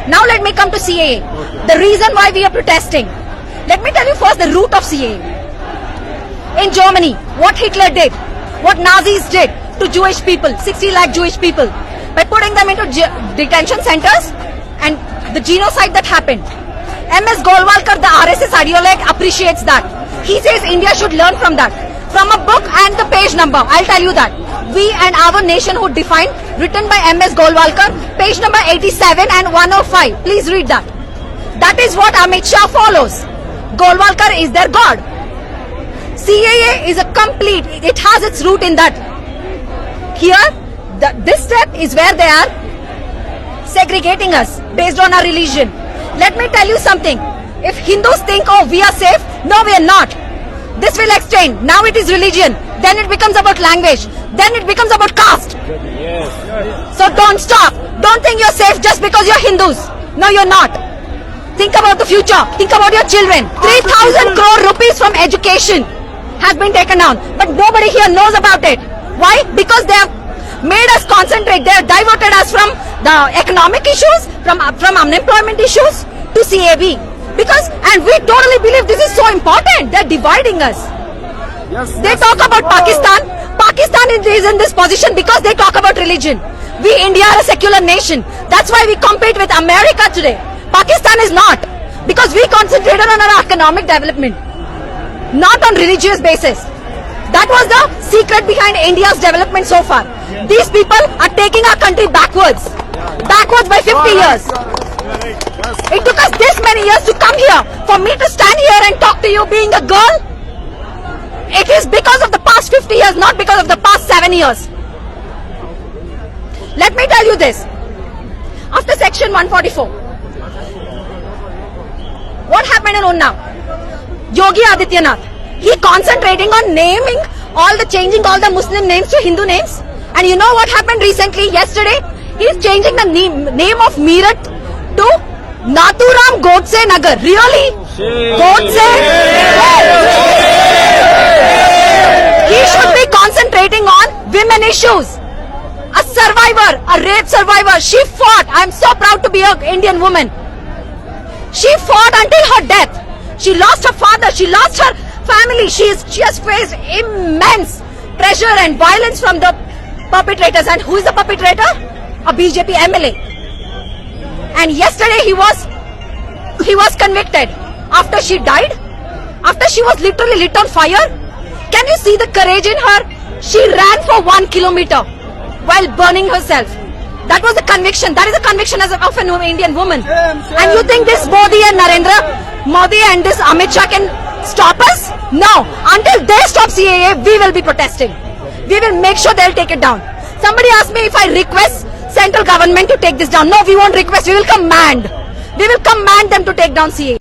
Now let me come to CAA. The reason why we are protesting. Let me tell you first the root of CAA. In Germany, what Hitler did, what Nazis did to Jewish people, 60 lakh Jewish people, by putting them into detention centers and the genocide that happened. MS Golwalkar, the RSS ideologue, appreciates that. He says India should learn from that. From a book and the page number, I'll tell you that. We and Our Nationhood Defined, written by MS Golwalkar, page number 87 and 105. Please read that. That is what Amit Shah follows. Golwalkar is their god. CAA is a complete, it has its root in that. Here, this step is where they are segregating us based on our religion. Let me tell you something. If Hindus think, oh, we are safe, no, we are not. This will extend. Now it is religion. Then it becomes about language. Then it becomes about caste. So don't stop. Don't think you're safe just because you're Hindus. No, you're not. Think about the future. Think about your children. 3,000 crore rupees from education has been taken down. But nobody here knows about it. Why? Because they have made us concentrate. They have diverted us from the economic issues, from unemployment issues to CAB. Because, and we totally believe this is so important. They're dividing us. They talk about Pakistan. Pakistan is in this position because they talk about religion. We, India, are a secular nation. That's why we compete with America today. Pakistan is not. Because we concentrated on our economic development, not on religious basis. That was the secret behind India's development so far. These people are taking our country backwards. Backwards by 50 years. It took us this many years to come here. For me to stand here and talk to you being a girl, it is because of the past 50 years, not because of the past 7 years. Let me tell you this. After section 144, what happened in Unnao? Yogi Adityanath, he concentrating on naming changing all the Muslim names to Hindu names. And you know what happened recently, yesterday? He's changing the name of Meerut to Nathuram Godse Nagar. Really? Godse? He should be concentrating on women issues. A survivor, a rape survivor, she fought. I'm so proud to be an Indian woman. She fought until her death. She lost her father, she lost her family. She has faced immense pressure and violence from the perpetrators. And who is the perpetrator? A BJP MLA. And yesterday he was convicted after she died, after she was literally lit on fire. Can you see the courage in her? She ran for 1 kilometer while burning herself. That was the conviction. That is the conviction of an Indian woman. And you think this Modi and Narendra Modi and this Amit Shah can stop us? No. Until they stop CAA, we will be protesting. We will make sure they'll take it down. Somebody asked me if I request central government to take this down. No, we won't request. We will command. We will command them to take down CAA.